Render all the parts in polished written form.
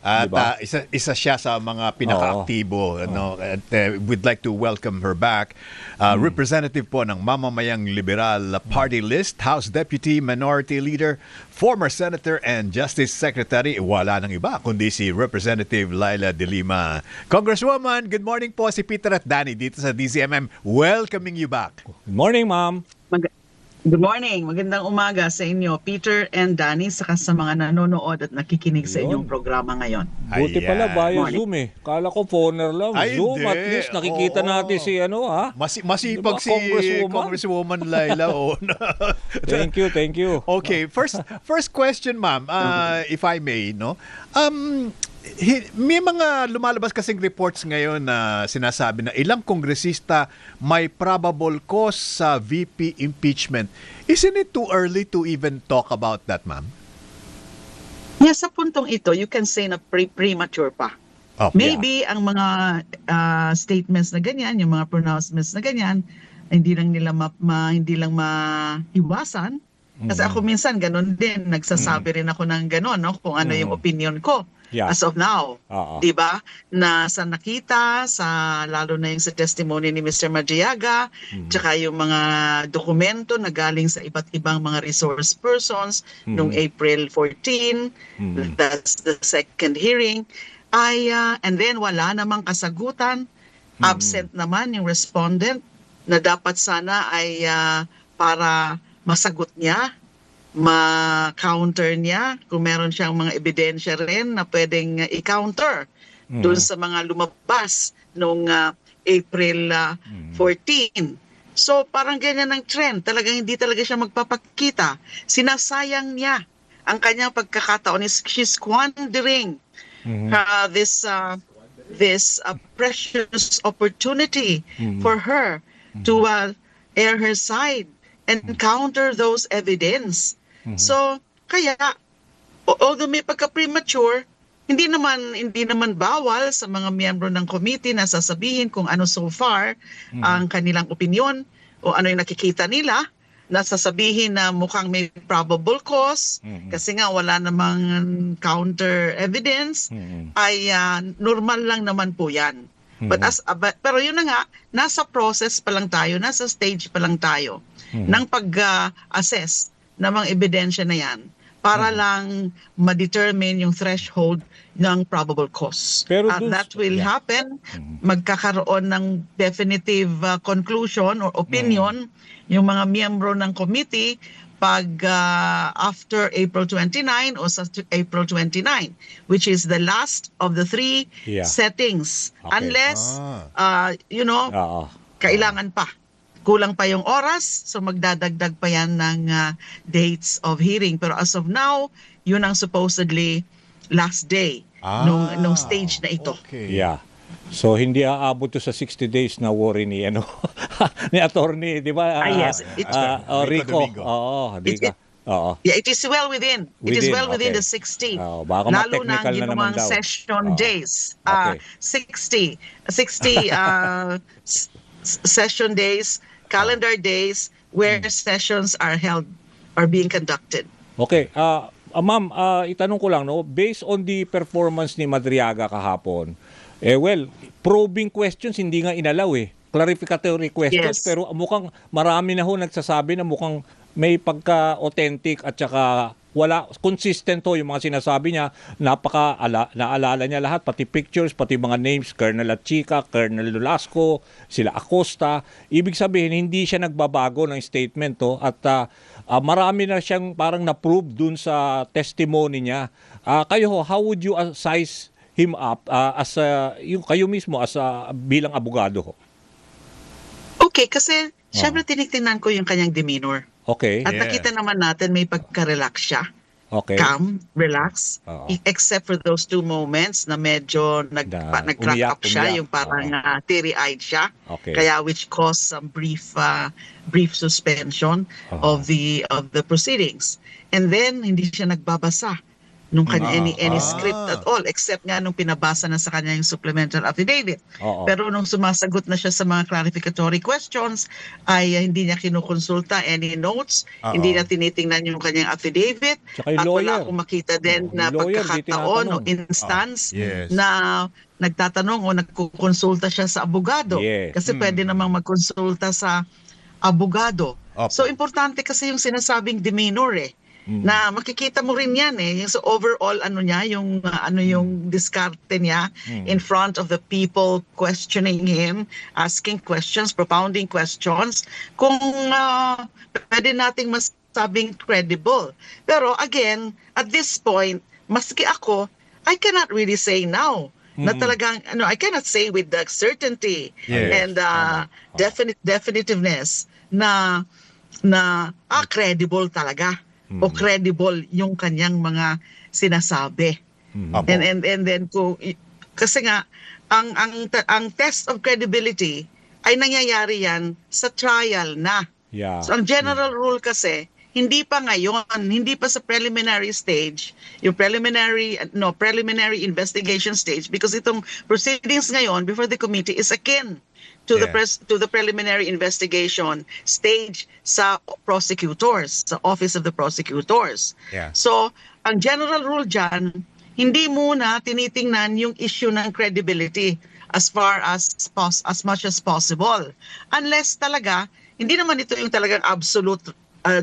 At Di ba? isa siya sa mga pinaka-aktibo. No? At, we'd like to welcome her back. Representative po ng Mamamayang Liberal Party List, House Deputy Minority Leader, former Senator and Justice Secretary. Wala nang iba, kundi si Representative Laila De Lima. Congresswoman, good morning po. Si Peter at Danny dito sa DZMM. Welcoming you back. Good morning, ma'am. Good morning. Magandang umaga sa inyo, Peter and Danny, saka sa mga nanonood at nakikinig sa inyong programa ngayon. Buti pala via Morning. Zoom eh. Kala ko phoner lang. Ay, Zoom, hindi. at least nakikita natin si Masipag Diba, si Congresswoman? Congresswoman Laila. Thank you. Okay, first question, ma'am, if I may, no? May mga lumalabas kasing reports ngayon na sinasabi na ilang kongresista may probable cause sa VP impeachment. Isn't it too early to even talk about that, ma'am? Yeah, sa puntong ito, you can say na premature pa. Oh, Maybe ang mga statements na ganyan, yung mga pronouncements na ganyan, hindi lang nila hindi lang maiwasan. Kasi ako minsan ganun din, nagsasabi rin ako ng ganun, no, kung ano yung opinion ko. Yeah. As of now, Oo. 'di ba? Na sa nakita, lalo na yung sa testimony ni Mr. Madriaga, tsaka yung mga dokumento na galing sa iba't ibang mga resource persons nung April 14, that's the second hearing, and then wala namang kasagutan, absent naman yung respondent na dapat sana ay para masagot niya, ma-counter niya kung meron siyang mga ebidensya rin na pwedeng i-counter doon sa mga lumabas noong April 14. So parang ganyan ang trend. Talagang hindi talaga siya magpapakita. Sinasayang niya ang kanyang pagkakataon. She's squandering this precious opportunity for her to air her side and counter those evidence. So, kaya, although may pagka-premature, hindi naman bawal sa mga miyembro ng committee na sasabihin kung ano so far ang kanilang opinion o ano yung nakikita nila, na sasabihin na mukhang may probable cause kasi nga wala namang counter evidence, ay normal lang naman po yan. Pero yun na nga, nasa process pa lang tayo, nasa stage pa lang tayo ng pag-assess ng mga ebidensya na yan para lang ma-determine yung threshold ng probable cause. Pero That will happen, magkakaroon ng definitive conclusion or opinion yung mga miyembro ng committee pag after April 29 o sa April 29, which is the last of the three settings. Okay. Unless, Oo. kailangan pa. Kulang pa yung oras, so magdadagdag pa yan ng dates of hearing. Pero as of now, yun ang supposedly last day nung stage na ito. Okay. Yeah. So hindi aabot to sa 60 days na worry ni ni attorney, 'di ba? Yes, it's Rico Rico. Domingo. Oo, di ka. Oo. Yeah, it is well within. It is well within okay. the 60. Baka Lalo na ma-technical ang na naman ginawang daw. session days. Okay. 60 session days, calendar days where sessions are being conducted. Okay. Ma'am, itanong ko lang, no, based on the performance ni Madriaga kahapon, probing questions hindi nga inalaw eh. Clarificatory questions, Yes. pero mukhang marami na ho nagsasabi na mukhang may pagka-authentic at saka wala, consistent ho yung mga sinasabi niya, naalala niya lahat, pati pictures, pati mga names, Colonel Achica, Colonel Lulasco, sila Acosta. Ibig sabihin, hindi siya nagbabago ng statement to at marami na siyang parang na-prove dun sa testimony niya. Kayo ho, how would you size him up kayo mismo bilang abogado ho? Okay, kasi syempre tinitingnan ko yung kanyang demeanor. Okay. At nakita naman natin may pagka-relax siya. Okay. Calm, relax. Oo. Except for those two moments na medyo nag-crack up siya, umiyak. yung parang teary-eyed siya. Okay. Kaya which caused some brief suspension of the proceedings. And then hindi siya nagbabasa nung kanya any script at all except nga nung pinabasa na sa kanya yung supplemental affidavit. Oo. Pero nung sumasagot na siya sa mga clarificatory questions ay hindi niya kinukonsulta any notes, hindi niya tinitingnan yung kanyang affidavit Tsaka yung at lawyer. wala akong makita din Oo, na yung lawyer, di pagkakataon o tinatanong. instance Yes. na nagtatanong o nagkukonsulta siya sa abogado. Yes. Kasi pwede namang magkonsulta sa abogado. Opo. So importante kasi yung sinasabing demeanor na makikita mo rin yan yung so overall ano niya yung yung diskarte niya in front of the people questioning him, asking questions, propounding questions, kung pwede nating masabing credible. Pero again, at this point, maski ako, I cannot really say now na talagang I cannot say with the certainty Yes. and definitiveness na credible talaga o credible yung kanyang mga sinasabi. Opo. And then kasi nga ang test of credibility ay nangyayari yan sa trial na. Yeah. So ang general rule kasi hindi pa ngayon, hindi pa sa preliminary stage, yung preliminary investigation stage because itong proceedings ngayon before the committee is akin to the preliminary investigation stage sa prosecutors, sa office of the prosecutors. Yeah. So, ang general rule dyan, hindi muna tinitingnan yung issue ng credibility as far as much as possible. Unless talaga, hindi naman ito yung talagang absolute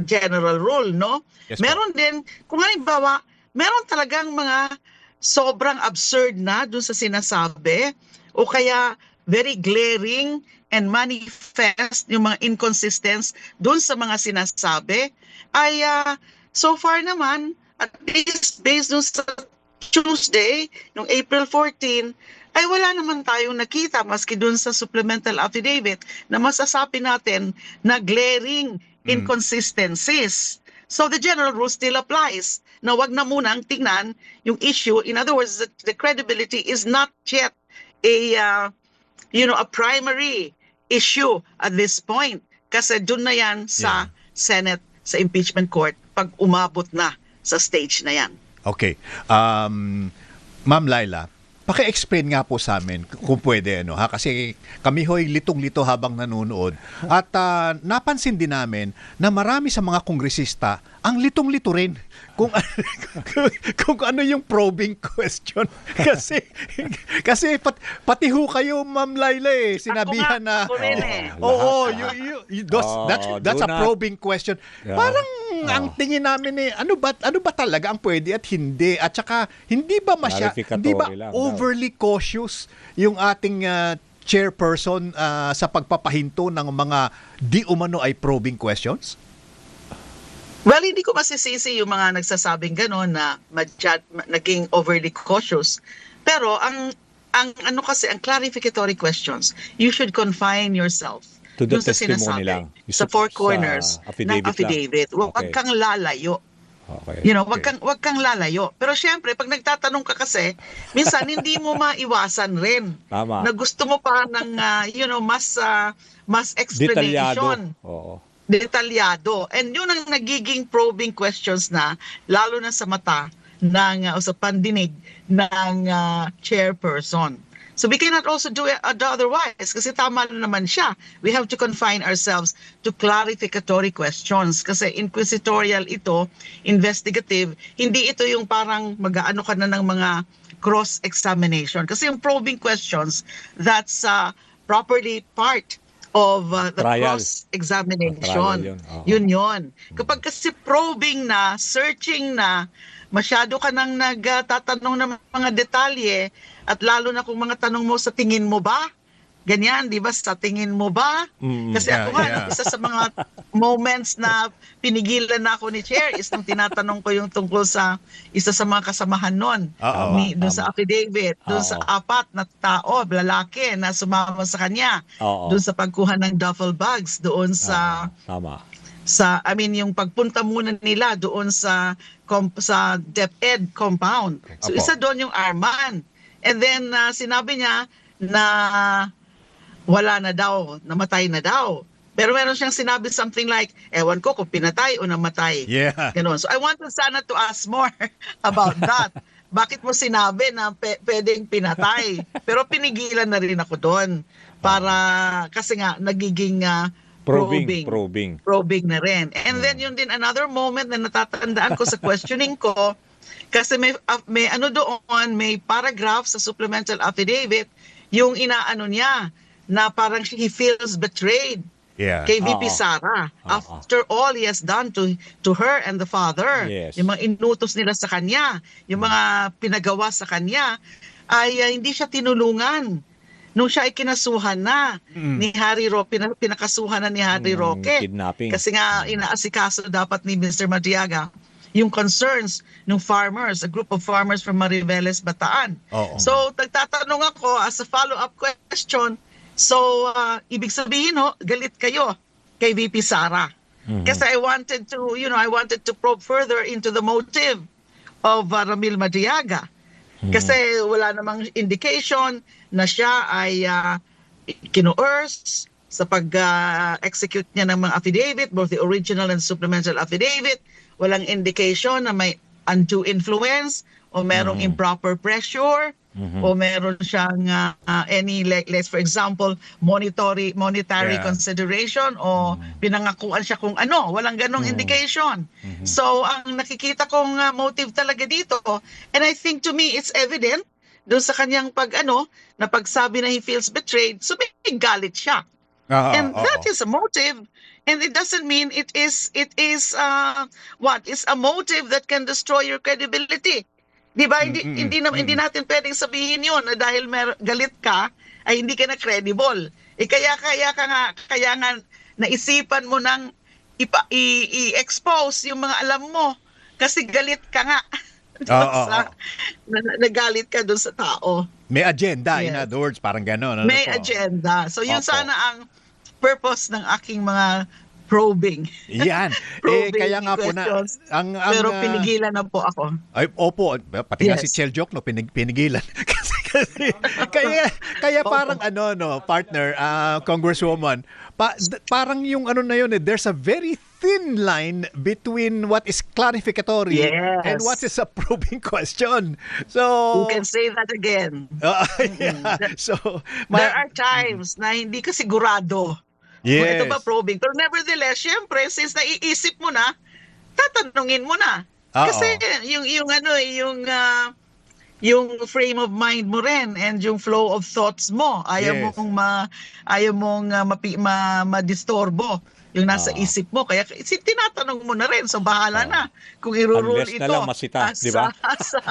general rule, no? Yes, po. Meron din, kung halimbawa, meron talagang mga sobrang absurd na dun sa sinasabi o kaya very glaring and manifest yung mga inconsistencies dun sa mga sinasabi ay so far naman, at least based dun sa Tuesday, nung April 14, ay wala naman tayong nakita maski dun sa supplemental affidavit na masasabi natin na glaring inconsistencies. So the general rule still applies na wag na munang tingnan yung issue. In other words, the credibility is not yet a primary issue at this point. Kasi dun na yan sa Senate, sa impeachment court, pag umabot na sa stage na yan. Okay. Ma'am Laila, paki-explain nga po sa amin kung pwede kasi kami ho'y litong-lito habang nanonood at napansin din namin na marami sa mga kongresista ang litong-lito rin kung ano yung probing question kasi pati ho kayo Ma'am Laila sinabihan na Ako rin that's a do not- probing question. Yeah. Parang ang tingin namin ano ba talaga ang pwede at hindi at saka hindi ba Clarificatory lang daw. overly cautious yung ating chairperson sa pagpapahinto ng mga di umano ay probing questions? Well, hindi ko masisisi yung mga nagsasabing gano'n na naging overly cautious. Pero ang clarificatory questions, you should confine yourself To the dun sa testimony sinasabi, lang. sa four corners Sa affidavit ng lang. affidavit. Huwag Okay. kang lalayo. Okay. Wag kang lalayo. Pero syempre, pag nagtatanong ka kasi, minsan hindi mo maiwasan rin. Tama. Na gusto mo pa ng mas explanation. Detalyado. Oo. Detalyado. And yun ang nagiging probing questions na, lalo na sa mata ng, o sa pandinig ng chairperson. So we cannot also do otherwise kasi tama na naman siya. We have to confine ourselves to clarificatory questions kasi inquisitorial ito, investigative, hindi ito yung parang mag-aano ka na ng mga cross-examination. Kasi yung probing questions, that's properly part of the Trial. cross-examination. Trial yun. Oo. Yun. Kapag kasi probing na, searching na, masyado ka nang nagtatanong ng mga detalye at lalo na kung mga tanong mo sa tingin mo ba? Ganyan, di ba? Sa tingin mo ba? Kasi ako nga, isa sa mga moments na pinigilan na ako ni Chair is nung tinatanong ko yung tungkol sa isa sa mga kasamahan nun. Doon sa affidavit, doon sa 4 na tao, lalaki na sumama sa kanya. Oo. Doon sa pagkuha ng duffel bags, doon sa Tama. yung pagpunta muna nila doon sa DepEd compound. So Apo. isa doon yung Arman. And then sinabi niya na wala na daw, namatay na daw. Pero meron siyang sinabi something like, ewan ko kung pinatay o namatay. Yeah. Ganon. So I wanted sana to ask more about that. Bakit mo sinabi na pwedeng pinatay? Pero pinigilan na rin ako doon para kasi nga nagiging probing na rin. And then yun din another moment na natatandaan ko sa questioning ko kasi may ano doon, may paragraph sa supplemental affidavit yung inaano niya na parang he feels betrayed Yeah. kay VP Sara after all he has done to her and the father. Yes. Yung mga inutos nila sa kanya, yung mga pinagawa sa kanya ay hindi siya tinulungan nung siya ay kinasuhan na ni Harry Roque, pinakasuhan na ni Harry Roque. Kidnapping. Kasi nga inaasikaso dapat ni Mr. Madiaga yung concerns ng farmers, a group of farmers from Mariveles, Bataan. Oo. So, nagtatanong ako as a follow-up question, so, ibig sabihin galit kayo kay VP Sara. Kasi I wanted to probe further into the motive of Ramil Madiaga. Kasi wala namang indication na siya ay kino-coerce sa pag-execute niya ng mga affidavit, both the original and supplemental affidavit. Walang indication na may undue influence o merong improper pressure o meron siyang any let's for example monetary Yeah. consideration o pinangakuan siya kung ano, walang ganong indication. So ang nakikita kong motive talaga dito, and I think to me it's evident doon sa kanyang na pagsabi na he feels betrayed, so may galit siya. And that is a motive, and it doesn't mean it is is a motive that can destroy your credibility. 'Di ba? Hindi natin pwedeng sabihin 'yon na dahil galit ka ay hindi ka na credible. Kaya nga naisipan mo nang i-expose yung mga alam mo kasi galit ka nga. Nagalit ka doon sa tao. May agenda, in Yes. other words, parang gano'n. May po? agenda. So yun Opo. sana ang purpose ng aking mga probing. Yan. Probing Kaya nga po questions. Pero ang, pinigilan na po ako. ay, opo, pati nga si Yes. Cheljok, pinigilan. kasi, kaya parang partner, Congresswoman, parang yung na yun, there's a very thin line between what is clarificatory Yes. and what is a probing question. So, You can say that again. yeah. So, There are times na hindi ka sigurado kung yes. ito ba probing. Pero nevertheless, syempre, since naiisip mo na, tatanungin mo na. Kasi yung frame of mind mo rin and yung flow of thoughts mo, ayaw Yes. mong madistorbo yung nasa isip mo. Kaya tinatanong mo na rin. So bahala na kung i-rule Unless ito. na lang masita, di ba?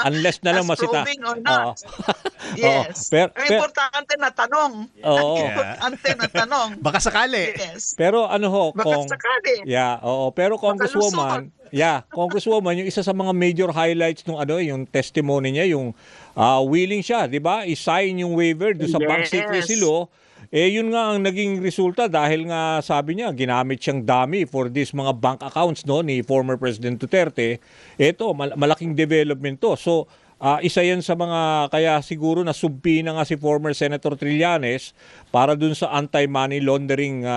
Unless na lang as masita. probing or not. Oo. Yes. Pero, Ang importante na tanong. Ang Oo. importante na tanong. Baka sakali. Yes. pero Baka sakali. Yeah, oo. Pero Congresswoman, yung isa sa mga major highlights nung yung testimony niya, yung willing siya, 'di ba? I-sign yung waiver do sa bank Yes. secrecy law. Yun nga ang naging resulta dahil nga sabi niya ginamit siyang dummy for these mga bank accounts ni former President Duterte. Ito, malaking development to. So, isa yan sa mga, kaya siguro nasumpi na nga si former Senator Trillanes para dun sa anti-money laundering,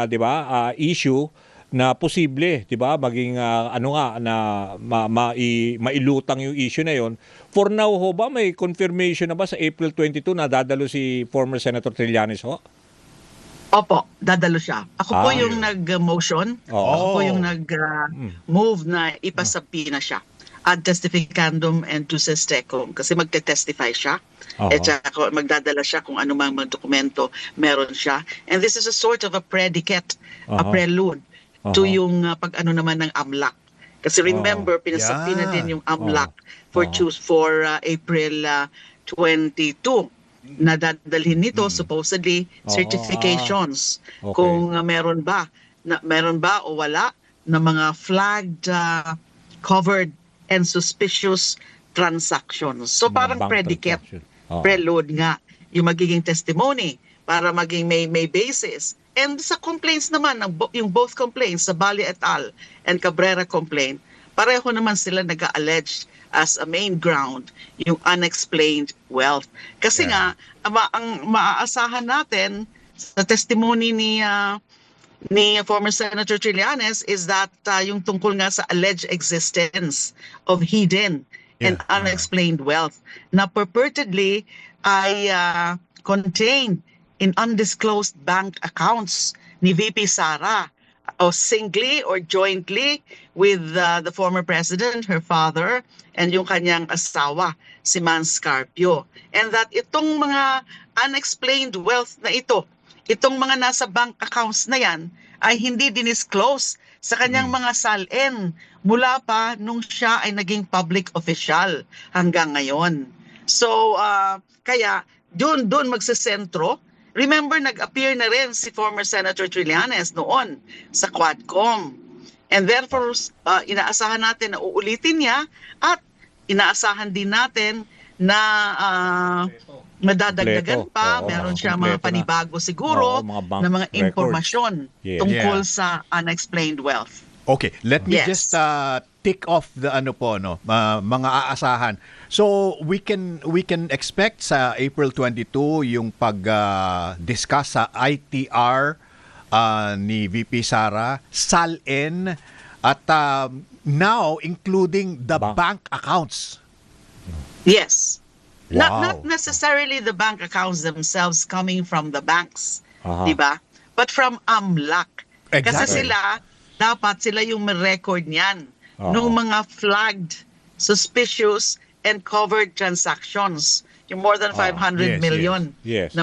issue na posible, 'di ba? Maging mailutang yung issue na 'yon. For now ho ba may confirmation na ba sa April 22 na dadalo si former Senator Trillanes ho? Opo, dadalo siya. Ako po yung yun. nag-motion. Oo. Ako po yung nag-move na ipasabina siya ad testificandum and tusis tecum kasi magte-testify siya. Oo. At saka magdadala siya kung ano mang mga dokumento meron siya. And this is a sort of a predicate, a prelude to yung pag-ano naman ng AMLAC. Kasi remember, pinasabina Yeah. din yung AMLAC for April 22. Nadadalhin nito supposedly certifications Okay. kung meron ba o wala na mga flagged, covered and suspicious transactions. So Mga parang bank predicate, transaction. Oo. prelude nga yung magiging testimony para maging may basis. And sa complaints naman, yung both complaints, sa Bali et al. And Cabrera complaint, pareho naman sila nag-allege as a main ground yung unexplained wealth. Kasi nga, ang maaasahan natin sa testimony ni ni former Senator Trillanes is that yung tungkol nga sa alleged existence of hidden and Yeah. unexplained wealth na purportedly ay contained in undisclosed bank accounts ni VP Sara o singly or jointly with the former president, her father, and yung kanyang asawa, si Man Scarpio. And that itong mga unexplained wealth na ito, itong mga nasa bank accounts na yan, ay hindi dinisclose sa kanyang mga salin mula pa nung siya ay naging public official hanggang ngayon. So, kaya doon magsasentro. Remember, nag-appear na rin si former Senator Trillanes noon sa Quadcom. And therefore, inaasahan natin na uulitin niya at inaasahan din natin na madadagdagan Kompleto. pa. Oo, Meron siya kompleto mga na. panibago siguro Oo, mga bank na mga records. impormasyon Yes. tungkol Yeah. sa unexplained wealth. Okay, let me Yes. just tick off the mga aasahan. So we can expect sa April 22 yung pag-discuss sa ITR ni VP Sara, SALN at now including the bank accounts. Yes. Wow. Not necessarily the bank accounts themselves coming from the banks, Aha. di ba? But from AMLAC. Kasi Exactly. dapat sila yung may-record niyan Oo. nung mga flagged, suspicious, and covered transactions. Yung more than 500 Yes, million yes. Yes, na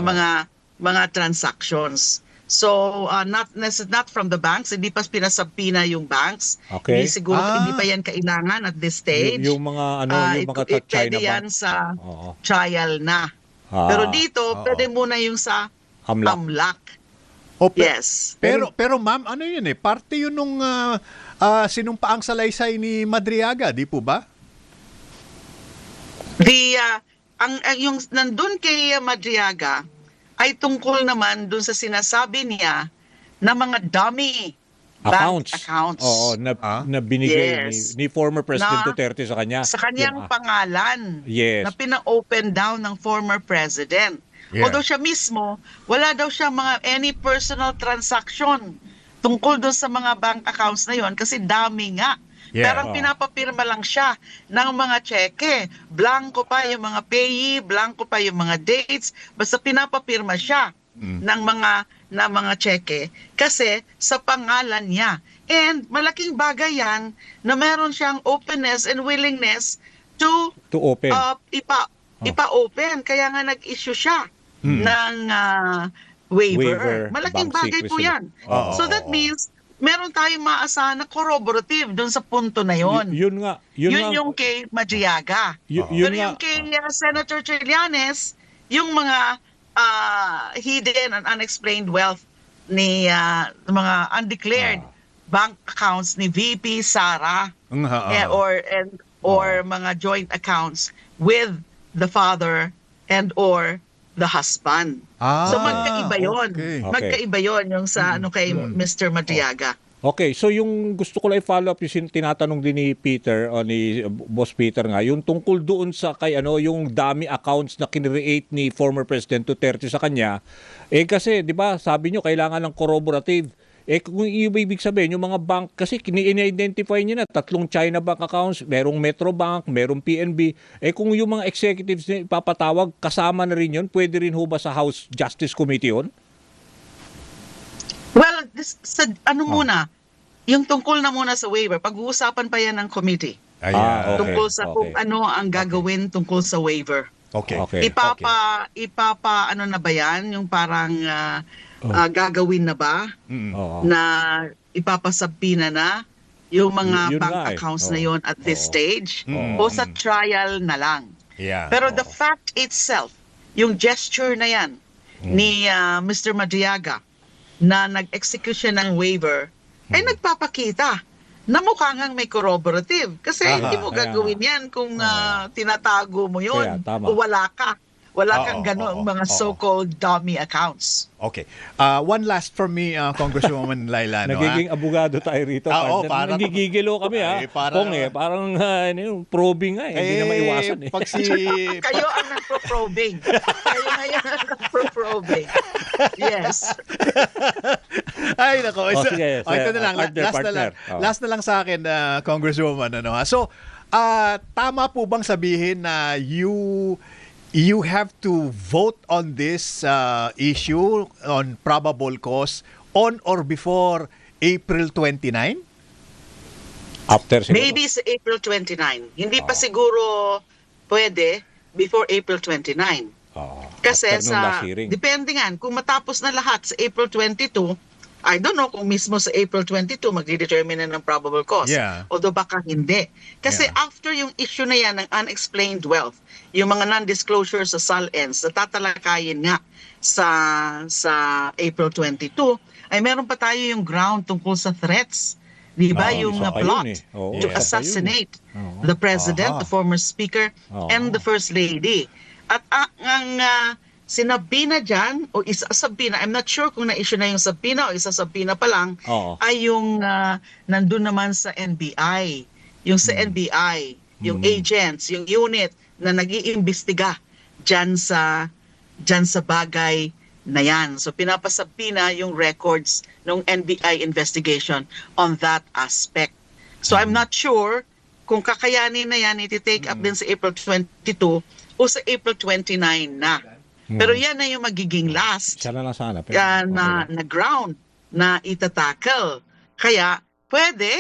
mga transactions. So, not from the banks, hindi pa pinasabpina yung banks. Okay. Hindi siguro, Ah. hindi pa yan kailangan at this stage. Yung mga yung mga Pwede China yan bank. sa Oo. trial na. Ah, Pero dito, oo. pwede muna yung sa AMLAC. AMLAC. O, Yes. Pero ma'am, ano yun parte yun nung sinumpaang salaysay ni Madriaga, di po ba? Yung nandun kay Madriaga ay tungkol naman dun sa sinasabi niya na mga dummy bank accounts Oo, na binigay Yes. ni former President Na Duterte sa kanya. sa kanyang Yung, pangalan Yes. na pina-open down ng former president. Yeah. Although siya mismo, wala daw siya any personal transaction tungkol doon sa mga bank accounts na yon kasi dami nga. Yeah. Parang pinapapirma lang siya ng mga cheque. Blanco pa yung mga payee, blanco pa yung mga dates. Basta pinapapirma siya ng mga cheque kasi sa pangalan niya. And malaking bagay yan na meron siyang openness and willingness to to open. ipa-open. Kaya nga nag-issue siya ng Waiver, waiver. Malaking bank bagay po secrecy. yan. Oo. So that means meron tayong maasahan na corroborative doon sa punto na yon. Yun nga. Yun nga, yung kay Madriaga. yun Pero nga. yung kay Senator Trillanes, yung mga hidden and unexplained wealth ni mga undeclared bank accounts ni VP Sara or mga joint accounts with the father and or the husband. So magkaiba yon. Okay. Magkaiba yon yung sa kay Mr. Madriaga. Okay, so yung gusto ko lang i-follow up yung tinatanong din ni Peter o ni Boss Peter nga, yung tungkol doon sa kay yung dami accounts na kinreate ni former President Duterte sa kanya, kasi 'di ba, sabi nyo kailangan ng corroborative. Kung ibig sabihin, yung mga bank, kasi ini-identify niya na 3 China bank accounts, merong Metrobank, merong PNB. Kung yung mga executives na ipapatawag, kasama na rin yun, pwede rin ho ba sa House Justice Committee yun? Well, muna, yung tungkol na muna sa waiver, pag-uusapan pa yan ng committee. Ayan. Okay. Tungkol sa kung ano ang gagawin tungkol sa waiver. Okay. Okay. Ano na ba yan? Yung parang gagawin na ba? Oo. Na ipapasabina na yung mga Yun bank nga accounts Oo. na yon at this Oo. stage? Oo. O sa trial na lang? Yeah. Pero the fact itself, yung gesture na yan ni Mr. Madriaga na nag-execute siya ng waiver, ay nagpapakita na mukha ngang may corroborative. Kasi hindi mo kaya gagawin yan kung tinatago mo Kaya, yun tama. o wala ka. Wala Oo, kang ganong oo, mga oo. so-called dummy accounts. Okay. One last from me, Congresswoman Laila. No, Nagiging abogado tayo rito. Oo, partner. parang- Nagigigilo kami Ay, Kung parang ano yung probing nga hindi na maiwasan Pag si... Kayo ang nagpo-probing. Kayo ngayon ang nagpo-probing. Yes. Ay, nako. Oh, sige, Ito na lang. partner. Oh. Last na lang sa akin, Congresswoman. Ano, ha? So, tama po bang sabihin na you have to vote on this issue on probable cause on or before April 29? After siguro. Maybe sa April 29. Hindi pa siguro pwede before April 29. Kasi After nung last sa hearing. depende nga kung matapos na lahat sa April 22, I don't know kung mismo sa April 22 magdedetermine na ng probable cause. Yeah. Although baka hindi. Kasi Yeah. after yung issue na yan ng unexplained wealth, yung mga non-disclosure sa SALENS na tatalakayin nga sa April 22, ay meron pa tayo yung ground tungkol sa threats. Di ba? Yung isa pa plot yun eh. Oo, to isa pa yun. assassinate Oo. the president, Aha. the former speaker, Oo. and the first lady. At ang sinabina dyan, o isasabina, I'm not sure kung na-issue na yung sabina o isasabina pa lang, Oo. ay yung nandun naman sa NBI. Yung sa NBI, yung agents, yung unit na nag-iimbestiga dyan sa bagay na yan. So pinapasabina yung records ng NBI investigation on that aspect. So I'm not sure kung kakayanin na yan iti-take up din sa April 22 o sa April 29 na. Pero yan na yung magiging last Siya na lang sana. Pero, na ground na itatackle. Kaya pwede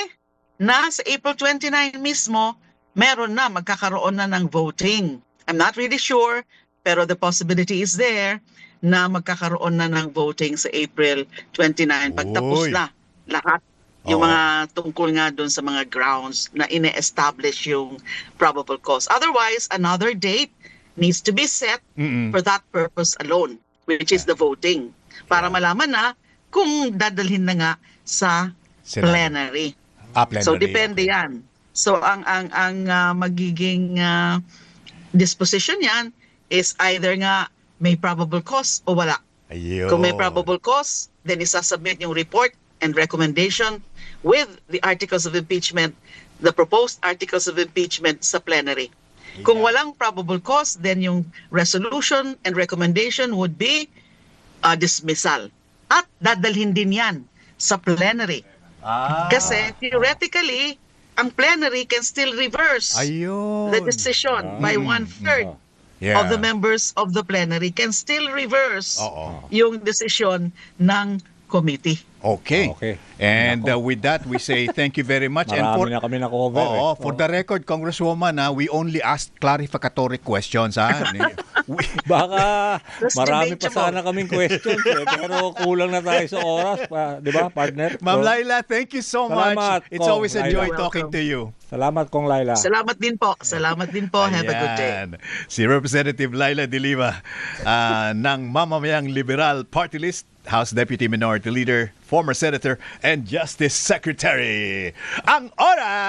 na sa April 29 mismo meron na, magkakaroon na ng voting. I'm not really sure, pero the possibility is there na magkakaroon na ng voting sa April 29 pagtapos Uy. na lahat yung Oo. mga tungkol nga doon sa mga grounds na ine-establish yung probable cause. Otherwise, another date needs to be set for that purpose alone, which is the voting. Para malaman na kung dadalhin na nga sa Senado. plenary. Plenary. So depende Okay. yan. So ang magiging disposition yan is either nga may probable cause o wala. Ayun. Kung may probable cause, then isasubmit yung report and recommendation with the articles of impeachment, the proposed articles of impeachment sa plenary. Kung walang probable cause, then yung resolution and recommendation would be dismissal. At dadalhin din yan sa plenary. Kasi theoretically, ang plenary can still reverse Ayun. the decision by 1/3 Yeah. of the members of the plenary can still reverse Oo. yung decision ng committee. Okay. Okay. And with that, we say thank you very much. Marami na kami na-cover. Oo, for the record, Congresswoman, we only asked clarificatory questions. Baka That's marami pa debatable. sana kaming questions pero kulang na tayo sa oras. Di ba, partner? Ma'am So, Laila, thank you so Salamat, much. It's Kong always a joy Laila. talking to you. Salamat, Kong Laila. Salamat din po. Salamat din po. Have a good day. Ayan. Si Representative Laila De Lima ng Mamamayang Liberal Party List, House Deputy Minority Leader, former Senator, and Justice Secretary. Ang oras!